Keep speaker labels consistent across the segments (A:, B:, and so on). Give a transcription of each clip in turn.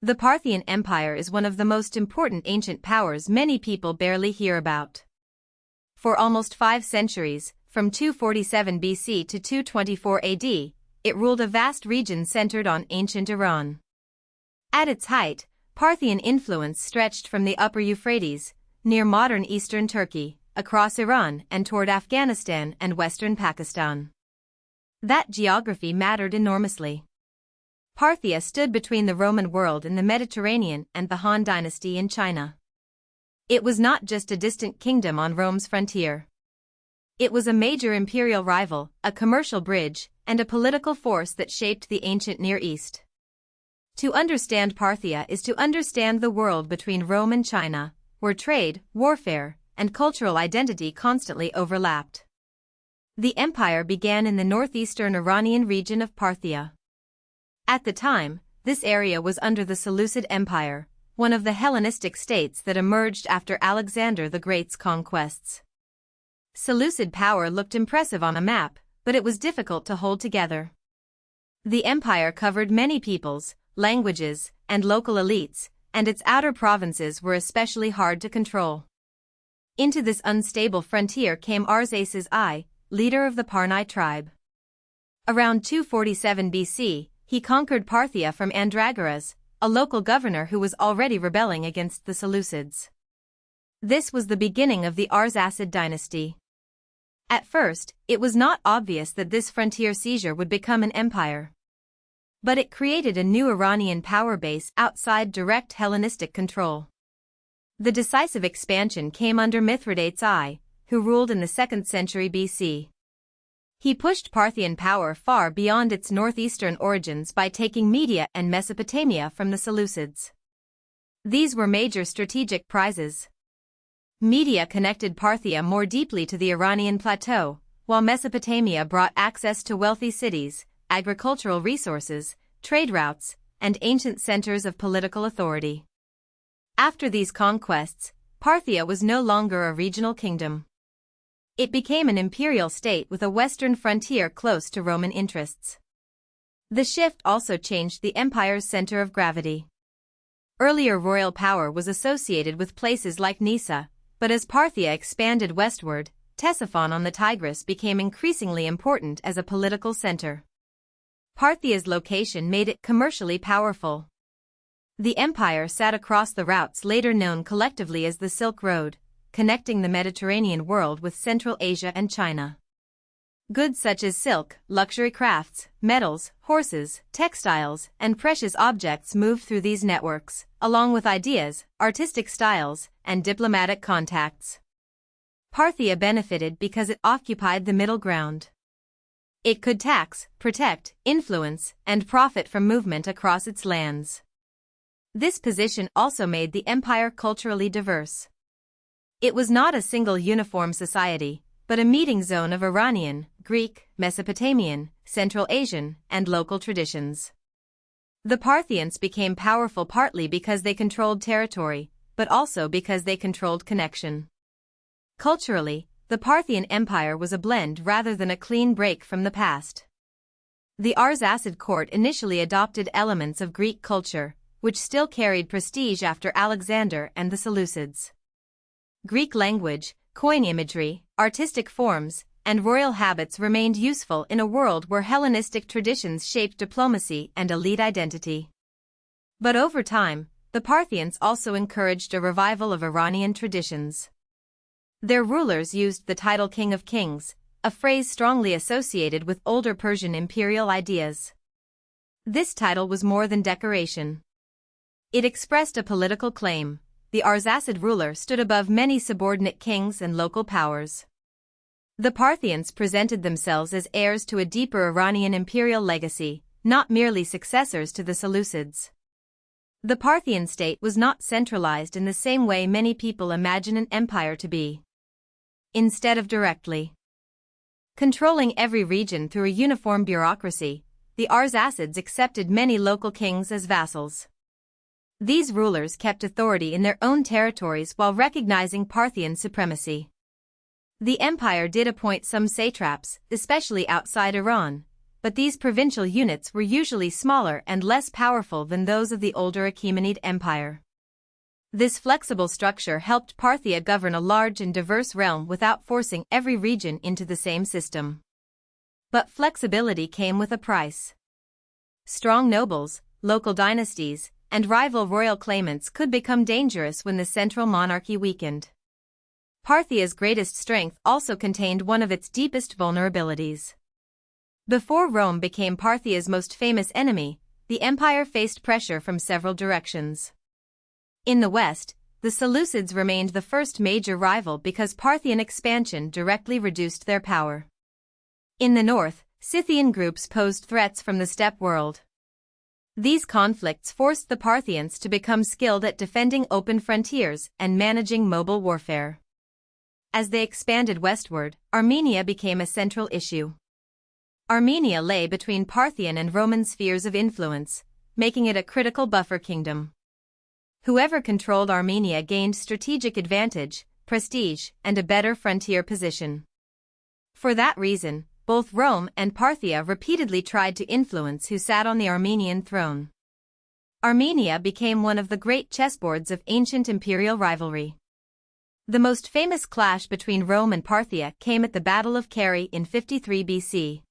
A: The Parthian Empire is one of the most important ancient powers many people barely hear about. For almost 5 centuries, from 247 BC to 224 AD, it ruled a vast region centered on ancient Iran. At its height, Parthian influence stretched from the upper Euphrates, near modern eastern Turkey, across Iran and toward Afghanistan and western Pakistan. That geography mattered enormously. Parthia stood between the Roman world in the Mediterranean and the Han dynasty in China. It was not just a distant kingdom on Rome's frontier. It was a major imperial rival, a commercial bridge, and a political force that shaped the ancient Near East. To understand Parthia is to understand the world between Rome and China, where trade, warfare, and cultural identity constantly overlapped. The empire began in the northeastern Iranian region of Parthia. At the time, this area was under the Seleucid Empire, one of the Hellenistic states that emerged after Alexander the Great's conquests. Seleucid power looked impressive on a map, but it was difficult to hold together. The empire covered many peoples, languages, and local elites, and its outer provinces were especially hard to control. Into this unstable frontier came Arsacid I, leader of the Parnai tribe. Around 247 BC, he conquered Parthia from Andragoras, a local governor who was already rebelling against the Seleucids. This was the beginning of the Arsacid dynasty. At first, it was not obvious that this frontier seizure would become an empire. But it created a new Iranian power base outside direct Hellenistic control. The decisive expansion came under Mithridates I, who ruled in the 2nd century BC. He pushed Parthian power far beyond its northeastern origins by taking Media and Mesopotamia from the Seleucids. These were major strategic prizes. Media connected Parthia more deeply to the Iranian plateau, while Mesopotamia brought access to wealthy cities, agricultural resources, trade routes, and ancient centers of political authority. After these conquests, Parthia was no longer a regional kingdom. It became an imperial state with a western frontier close to Roman interests. The shift also changed the empire's center of gravity. Earlier royal power was associated with places like Nisa, but as Parthia expanded westward, Ctesiphon on the Tigris became increasingly important as a political center. Parthia's location made it commercially powerful. The empire sat across the routes later known collectively as the Silk Road, connecting the Mediterranean world with Central Asia and China. Goods such as silk, luxury crafts, metals, horses, textiles, and precious objects moved through these networks, along with ideas, artistic styles, and diplomatic contacts. Parthia benefited because it occupied the middle ground. It could tax, protect, influence, and profit from movement across its lands. This position also made the empire culturally diverse. It was not a single uniform society, but a meeting zone of Iranian, Greek, Mesopotamian, Central Asian, and local traditions. The Parthians became powerful partly because they controlled territory, but also because they controlled connection. Culturally, the Parthian Empire was a blend rather than a clean break from the past. The Arsacid court initially adopted elements of Greek culture, which still carried prestige after Alexander and the Seleucids. Greek language, coin imagery, artistic forms, and royal habits remained useful in a world where Hellenistic traditions shaped diplomacy and elite identity. But over time, the Parthians also encouraged a revival of Iranian traditions. Their rulers used the title King of Kings, a phrase strongly associated with older Persian imperial ideas. This title was more than decoration. It expressed a political claim. The Arsacid ruler stood above many subordinate kings and local powers. The Parthians presented themselves as heirs to a deeper Iranian imperial legacy, not merely successors to the Seleucids. The Parthian state was not centralized in the same way many people imagine an empire to be. Instead of directly controlling every region through a uniform bureaucracy, the Arsacids accepted many local kings as vassals. These rulers kept authority in their own territories while recognizing Parthian supremacy. The empire did appoint some satraps, especially outside Iran, but these provincial units were usually smaller and less powerful than those of the older Achaemenid Empire. This flexible structure helped Parthia govern a large and diverse realm without forcing every region into the same system. But flexibility came with a price. Strong nobles, local dynasties, and rival royal claimants could become dangerous when the central monarchy weakened. Parthia's greatest strength also contained one of its deepest vulnerabilities. Before Rome became Parthia's most famous enemy, the empire faced pressure from several directions. In the west, the Seleucids remained the first major rival because Parthian expansion directly reduced their power. In the north, Scythian groups posed threats from the steppe world. These conflicts forced the Parthians to become skilled at defending open frontiers and managing mobile warfare. As they expanded westward, Armenia became a central issue. Armenia lay between Parthian and Roman spheres of influence, making it a critical buffer kingdom. Whoever controlled Armenia gained strategic advantage, prestige, and a better frontier position. For that reason, both Rome and Parthia repeatedly tried to influence who sat on the Armenian throne. Armenia became one of the great chessboards of ancient imperial rivalry. The most famous clash between Rome and Parthia came at the Battle of Carrhae in 53 BC.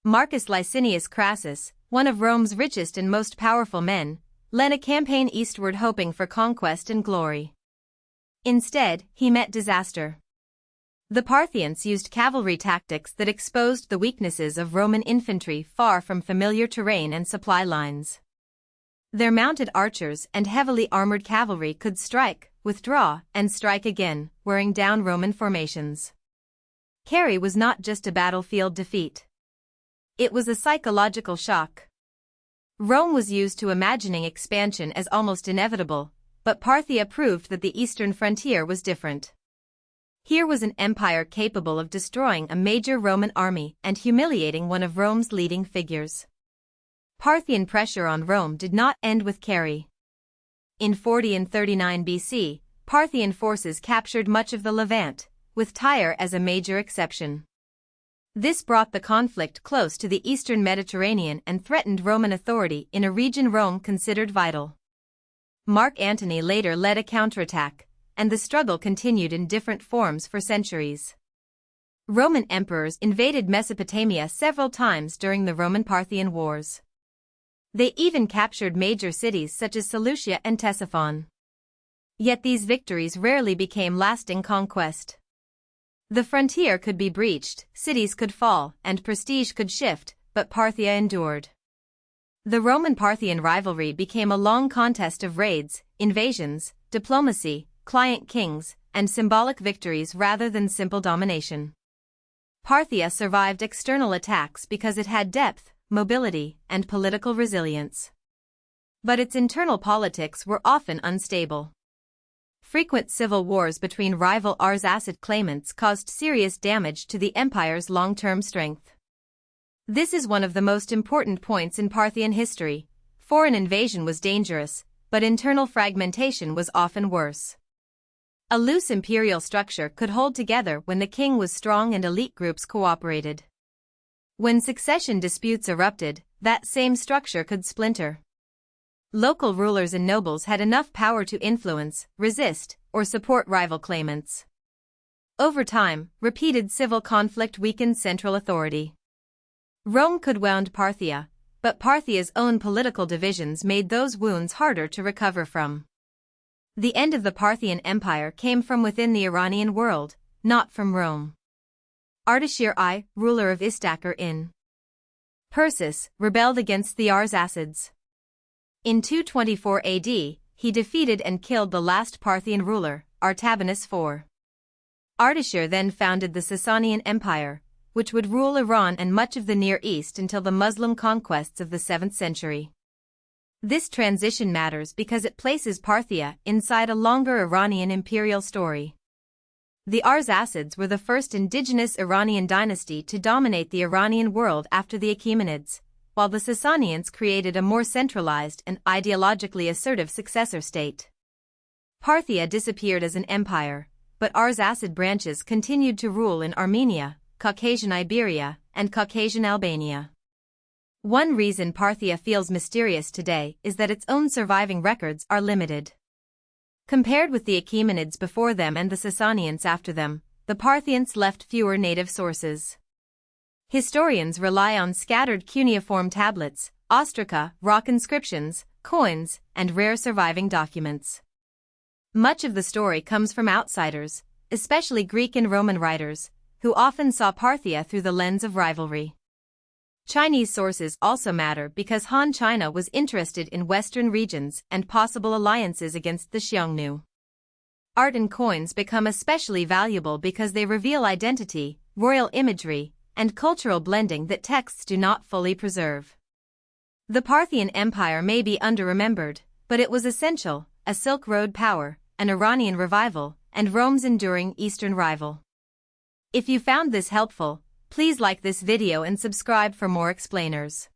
A: Marcus Licinius Crassus, one of Rome's richest and most powerful men, led a campaign eastward hoping for conquest and glory. Instead, he met disaster. The Parthians used cavalry tactics that exposed the weaknesses of Roman infantry far from familiar terrain and supply lines. Their mounted archers and heavily armored cavalry could strike, withdraw, and strike again, wearing down Roman formations. Carrhae was not just a battlefield defeat. It was a psychological shock. Rome was used to imagining expansion as almost inevitable, but Parthia proved that the eastern frontier was different. Here was an empire capable of destroying a major Roman army and humiliating one of Rome's leading figures. Parthian pressure on Rome did not end with Carrhae. In 40 and 39 BC, Parthian forces captured much of the Levant, with Tyre as a major exception. This brought the conflict close to the eastern Mediterranean and threatened Roman authority in a region Rome considered vital. Mark Antony later led a counterattack, and the struggle continued in different forms for centuries. Roman emperors invaded Mesopotamia several times during the Roman-Parthian Wars. They even captured major cities such as Seleucia and Ctesiphon. Yet these victories rarely became lasting conquest. The frontier could be breached, cities could fall, and prestige could shift, but Parthia endured. The Roman-Parthian rivalry became a long contest of raids, invasions, diplomacy, client kings, and symbolic victories rather than simple domination. Parthia survived external attacks because it had depth, mobility, and political resilience. But its internal politics were often unstable. Frequent civil wars between rival Arsacid claimants caused serious damage to the empire's long-term strength. This is one of the most important points in Parthian history. Foreign invasion was dangerous, but internal fragmentation was often worse. A loose imperial structure could hold together when the king was strong and elite groups cooperated. When succession disputes erupted, that same structure could splinter. Local rulers and nobles had enough power to influence, resist, or support rival claimants. Over time, repeated civil conflict weakened central authority. Rome could wound Parthia, but Parthia's own political divisions made those wounds harder to recover from. The end of the Parthian Empire came from within the Iranian world, not from Rome. Ardashir I, ruler of Istakhr in Persis, rebelled against the Arsacids. In 224 AD, he defeated and killed the last Parthian ruler, Artabanus IV. Ardashir then founded the Sasanian Empire, which would rule Iran and much of the Near East until the Muslim conquests of the 7th century. This transition matters because it places Parthia inside a longer Iranian imperial story. The Arsacids were the first indigenous Iranian dynasty to dominate the Iranian world after the Achaemenids, while the Sasanians created a more centralized and ideologically assertive successor state. Parthia disappeared as an empire, but Arsacid branches continued to rule in Armenia, Caucasian Iberia, and Caucasian Albania. One reason Parthia feels mysterious today is that its own surviving records are limited. Compared with the Achaemenids before them and the Sasanians after them, the Parthians left fewer native sources. Historians rely on scattered cuneiform tablets, ostraca, rock inscriptions, coins, and rare surviving documents. Much of the story comes from outsiders, especially Greek and Roman writers, who often saw Parthia through the lens of rivalry. Chinese sources also matter because Han China was interested in western regions and possible alliances against the Xiongnu. Art and coins become especially valuable because they reveal identity, royal imagery, and cultural blending that texts do not fully preserve. The Parthian Empire may be under-remembered, but it was essential: a Silk Road power, an Iranian revival, and Rome's enduring Eastern rival. If you found this helpful, please like this video and subscribe for more explainers.